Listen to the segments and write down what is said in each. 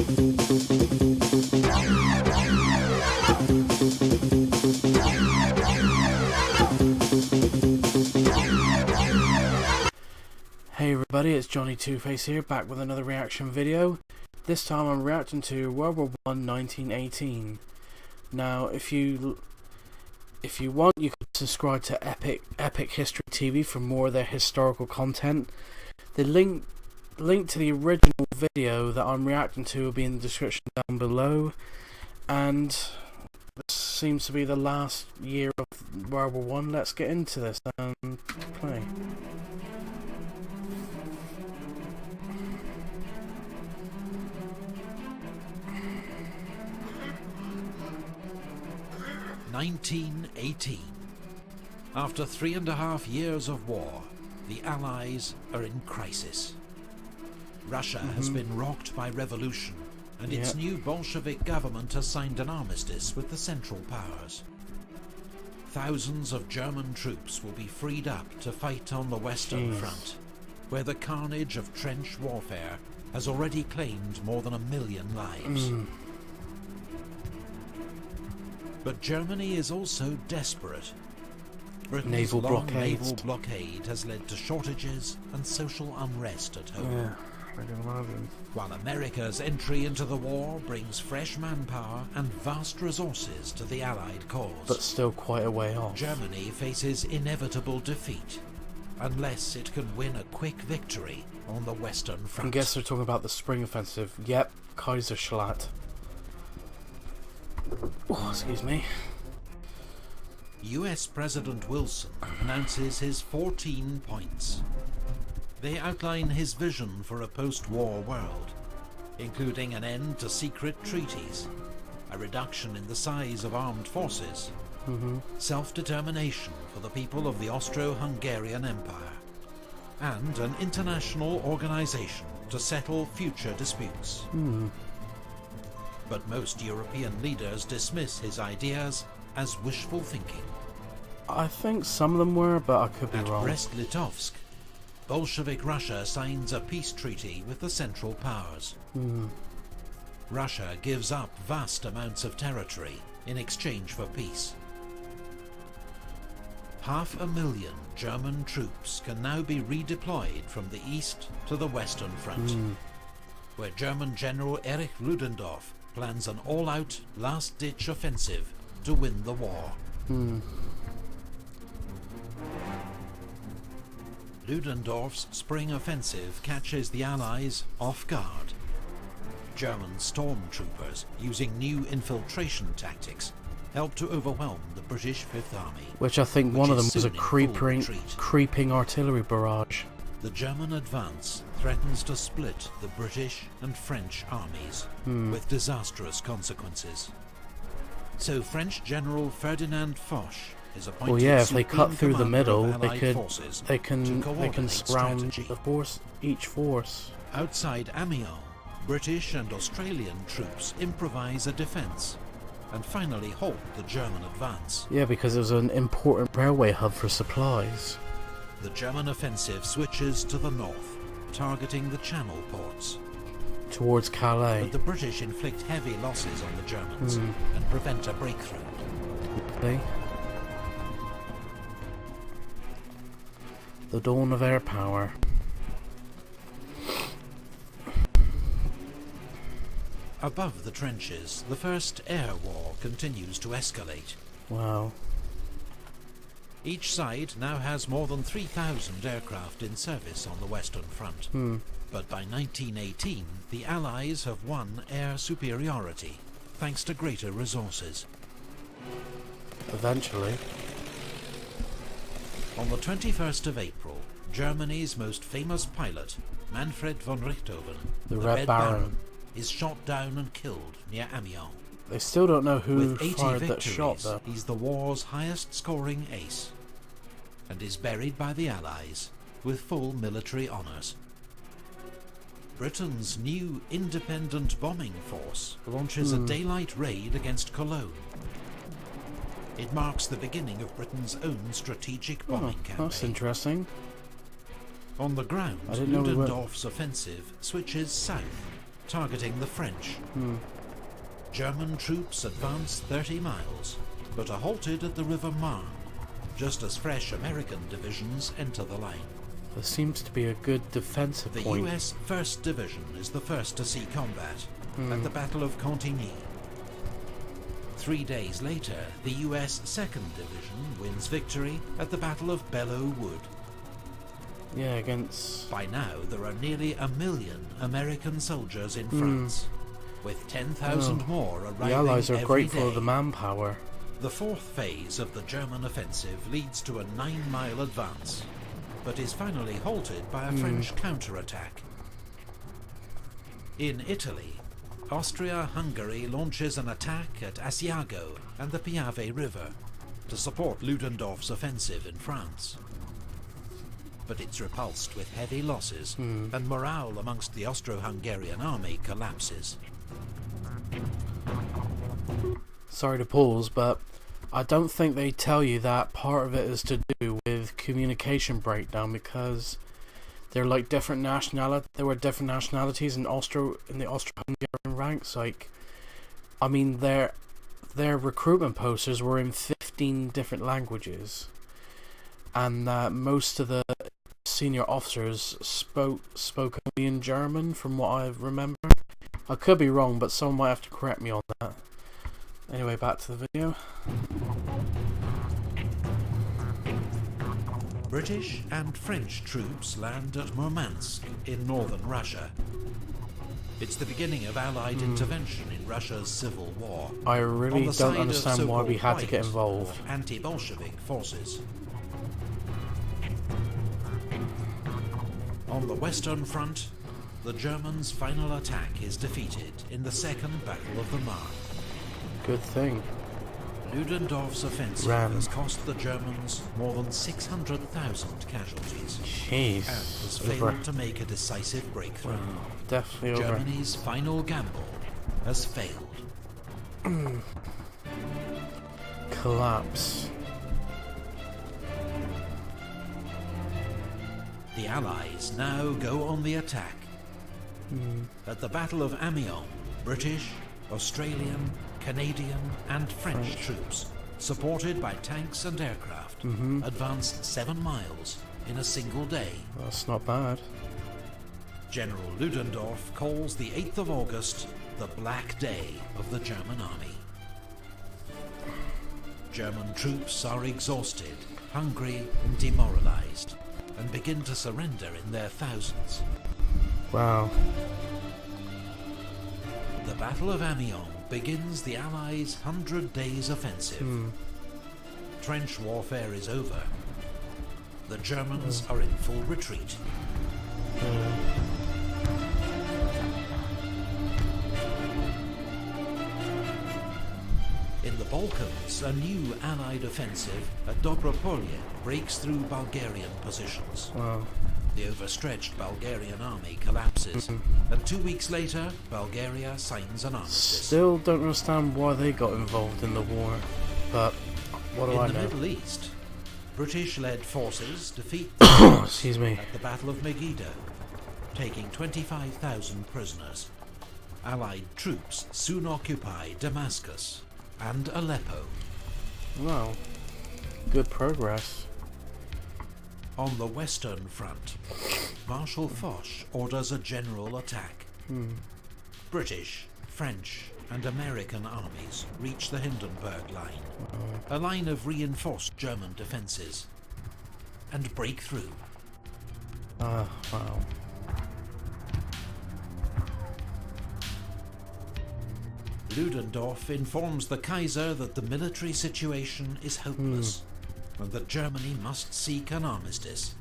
Hey everybody, it's Johnny Two-Face here, back with another reaction video. This time I'm reacting to World War I 1918. Now, if you want, you can subscribe to Epic History TV for more of their historical content. The link to the original video that I'm reacting to will be in the description down below. And this seems to be the last year of World War I. Let's get into this and play. (1918). After 3.5 years of war, the Allies are in crisis. Russia has been rocked by revolution, and its new Bolshevik government has signed an armistice with the Central Powers. Thousands of German troops will be freed up to fight on the Western Front, where the carnage of trench warfare has already claimed more than 1 million lives. But Germany is also desperate. Britain's naval blockade has led to shortages and social unrest at home. Yeah, I can imagine. While America's entry into the war brings fresh manpower and vast resources to the Allied cause. But still quite a way off. Germany faces inevitable defeat, unless it can win a quick victory on the Western Front. I guess they're talking about the spring offensive. Yep, Kaiserschlatt. Oh, excuse me. US President Wilson announces his 14 points. They outline his vision for a post-war world, including an end to secret treaties, a reduction in the size of armed forces, self-determination for the people of the Austro-Hungarian Empire, and an international organization to settle future disputes. But most European leaders dismiss his ideas as wishful thinking. I think some of them were, but I could be wrong. At Brest-Litovsk, Bolshevik Russia signs a peace treaty with the Central Powers. Russia gives up vast amounts of territory in exchange for peace. 500,000 German troops can now be redeployed from the east to the Western Front, where German General Erich Ludendorff plans an all-out, last-ditch offensive to win the war. Ludendorff's spring offensive catches the Allies off guard. German stormtroopers, using new infiltration tactics, help to overwhelm the British Fifth Army. Which I think one of them was a creeping artillery barrage. The German advance threatens to split the British and French armies, with disastrous consequences. So French General Ferdinand Foch is appointed. Well, yeah, if they cut through the middle, they can surround each force. Outside Amiens, British and Australian troops improvise a defence, and finally halt the German advance. Yeah, because it was an important railway hub for supplies. The German offensive switches to the north, targeting the Channel ports. Towards Calais. But the British inflict heavy losses on the Germans and prevent a breakthrough. Okay. The dawn of air power. Above the trenches, the First Air War continues to escalate. Wow. Each side now has more than 3,000 aircraft in service on the Western Front. But by 1918, the Allies have won air superiority, thanks to greater resources. Eventually. On the 21st of April, Germany's most famous pilot, Manfred von Richthofen, the Red Baron, is shot down and killed near Amiens. They still don't know who With 80 fired victories, that shot, though. He's the war's highest-scoring ace, and is buried by the Allies with full military honours. Britain's new independent bombing force launches a daylight raid against Cologne. It marks the beginning of Britain's own strategic bombing campaign. That's interesting. On the ground, Ludendorff's offensive switches south, targeting the French. German troops advanced 30 miles, but are halted at the River Marne, just as fresh American divisions enter the line. There seems to be a good defensive The point. US 1st Division is the first to see combat at the Battle of Cantigny. 3 days later, the US 2nd Division wins victory at the Battle of Belleau Wood. Yeah, against... By now, there are nearly 1 million American soldiers in France, with 10,000 more arriving The Allies are every grateful day. of the manpower. The 4th phase of the German offensive leads to a 9-mile advance, but is finally halted by a French counterattack. In Italy, Austria-Hungary launches an attack at Asiago and the Piave River to support Ludendorff's offensive in France. But it's repulsed with heavy losses, and morale amongst the Austro-Hungarian army collapses. Sorry to pause, but I don't think they tell you that part of it is to do with communication breakdown, because they're like different nationality. There were different nationalities in the Austro-Hungarian ranks. Like, I mean, their recruitment posters were in 15 different languages, and most of the senior officers spoke only in German, from what I remember. I could be wrong, but someone might have to correct me on that. Anyway, back to the video. British and French troops land at Murmansk in northern Russia. It's the beginning of Allied intervention in Russia's civil war. I really on the don't side of understand why we so-called had to get white involved. or anti-Bolshevik forces. On the Western Front, the Germans' final attack is defeated in the Second Battle of the Marne. Good thing. Ludendorff's offensive has cost the Germans more than 600,000 casualties, Jeez. and has failed to make a decisive breakthrough. Wow, definitely over. Germany's final gamble has failed. Collapse. The Allies now go on the attack. At the Battle of Amiens, British, Australian, Canadian and French troops, supported by tanks and aircraft, advanced 7 miles in a single day. That's not bad. General Ludendorff calls the 8th of August the Black Day of the German army. German troops are exhausted, hungry and demoralized, and begin to surrender in their thousands. Wow. The Battle of Amiens begins the Allies' 100 Days offensive. Trench warfare is over. The Germans are in full retreat. In the Balkans, a new Allied offensive at Dobropolye breaks through Bulgarian positions. Wow. The overstretched Bulgarian army collapses, and 2 weeks later, Bulgaria signs an armistice. Still don't understand why they got involved in the war, but what do I In the know? Middle East, British-led forces defeat Excuse me. at the Battle of Megiddo, taking 25,000 prisoners. Allied troops soon occupy Damascus and Aleppo. Wow. Good progress. On the Western Front, Marshal Foch orders a general attack. British, French and American armies reach the Hindenburg Line, a line of reinforced German defences, and break through. Wow. Ludendorff informs the Kaiser that the military situation is hopeless, and that Germany must seek an armistice.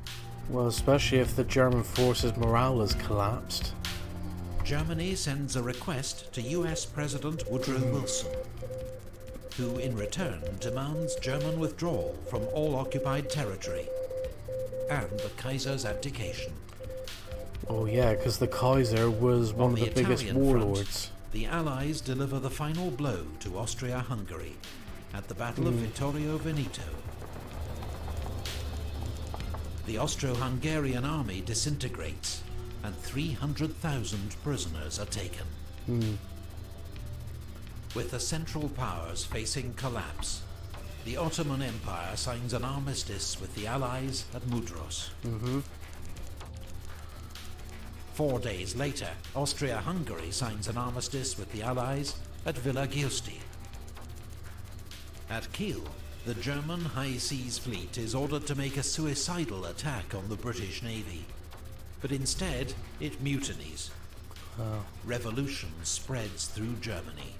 Well, especially if the German forces' morale has collapsed. Germany sends a request to US President Woodrow Wilson, who in return demands German withdrawal from all occupied territory, and the Kaiser's abdication. Oh yeah, because the Kaiser was one of the biggest Italian warlords. front, the Allies deliver the final blow to Austria-Hungary at the Battle of Vittorio Veneto. The Austro-Hungarian army disintegrates, and 300,000 prisoners are taken. With the Central Powers facing collapse, the Ottoman Empire signs an armistice with the Allies at Mudros. 4 days later, Austria-Hungary signs an armistice with the Allies at Villa Giusti. At Kiel, the German High Seas Fleet is ordered to make a suicidal attack on the British Navy, but instead it mutinies. Revolution spreads through Germany.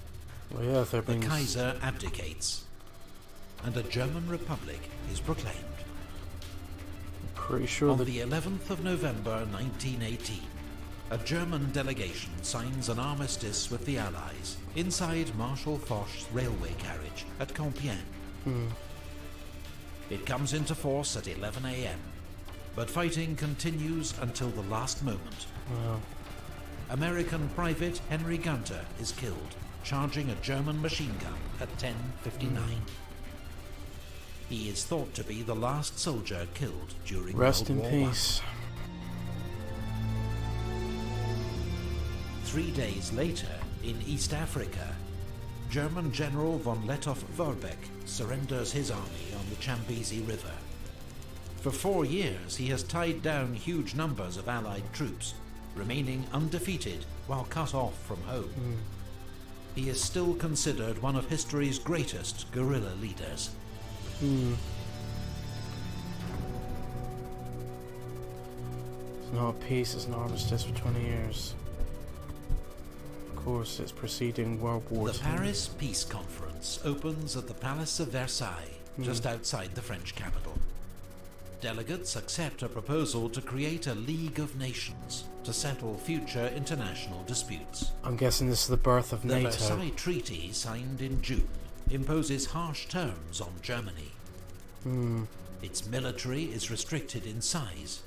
Well, yeah, if The Kaiser abdicates, and a German Republic is proclaimed. pretty sure On that the 11th of November 1918, a German delegation signs an armistice with the Allies inside Marshal Foch's railway carriage at Compiègne. It comes into force at 11 AM, but fighting continues until the last moment. American Private Henry Gunter is killed, charging a German machine gun at 10:59. He is thought to be the last soldier killed during rest in World War I. peace. 3 days later, in East Africa, German General von Lettow-Vorbeck surrenders his army on the Chambezi River. For 4 years, he has tied down huge numbers of Allied troops, remaining undefeated while cut off from home. He is still considered one of history's greatest guerrilla leaders. It's not a peace, it's an armistice for 20 years. Of course, it's preceding World War II. The Paris Peace Conference opens at the Palace of Versailles, just outside the French capital. Delegates accept a proposal to create a League of Nations to settle future international disputes. I'm guessing this is the birth of The NATO. Versailles Treaty, signed in June, imposes harsh terms on Germany. Its military is restricted in size.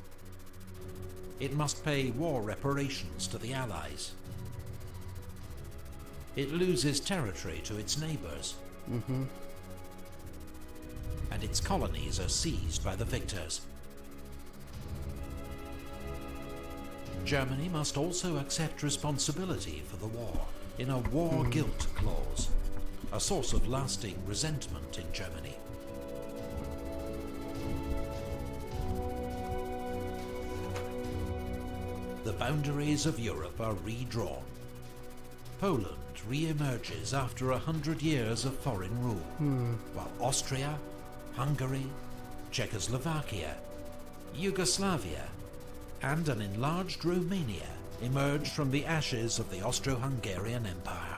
It must pay war reparations to the Allies. It loses territory to its neighbours. And its colonies are seized by the victors. Germany must also accept responsibility for the war in a war guilt clause, a source of lasting resentment in Germany. The boundaries of Europe are redrawn. Poland re-emerges after 100 years of foreign rule, while Austria, Hungary, Czechoslovakia, Yugoslavia, and an enlarged Romania emerged from the ashes of the Austro-Hungarian Empire.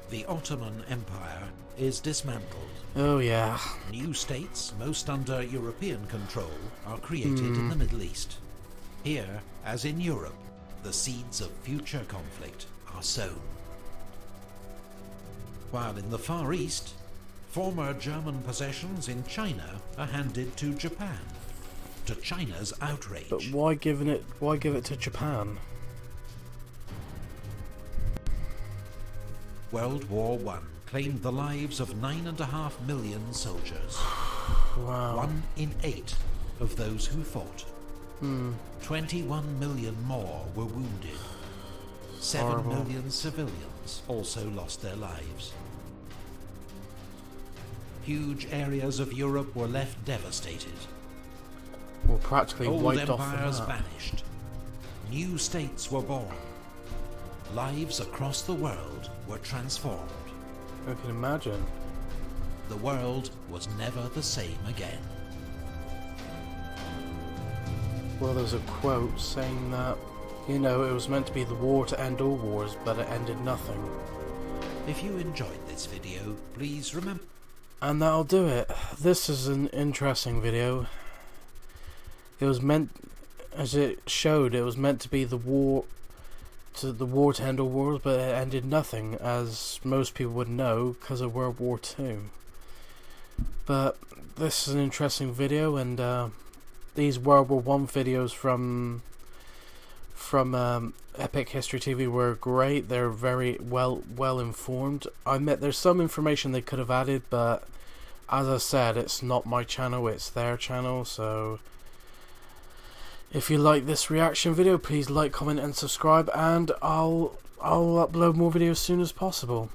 The Ottoman Empire is dismantled. Oh yeah. New states, most under European control, are created in the Middle East. Here, as in Europe, the seeds of future conflict are sown. While in the Far East, former German possessions in China are handed to Japan, to China's outrage. But why give it to Japan? World War I claimed the lives of 9.5 million soldiers. Wow. 1 in 8 of those who fought. 21 million more were wounded. 7 Horrible. million civilians also lost their lives. Huge areas of Europe were left devastated. Well, practically Old wiped off the empires map. vanished. New states were born. Lives across the world were transformed. I can imagine. The world was never the same again. Well, there's a quote saying that, you know, it was meant to be the war to end all wars, but it ended nothing. If you enjoyed this video, please remember... And that'll do it. This is an interesting video. It was meant, as it showed, it was meant to be the war to end all wars, but it ended nothing, as most people would know, because of World War II. But this is an interesting video, and these World War I videos from Epic History TV were great. They're very well informed. I admit there's some information they could have added, but as I said, it's not my channel, it's their channel, so If you like this reaction video, please like, comment and subscribe, and I'll upload more videos as soon as possible.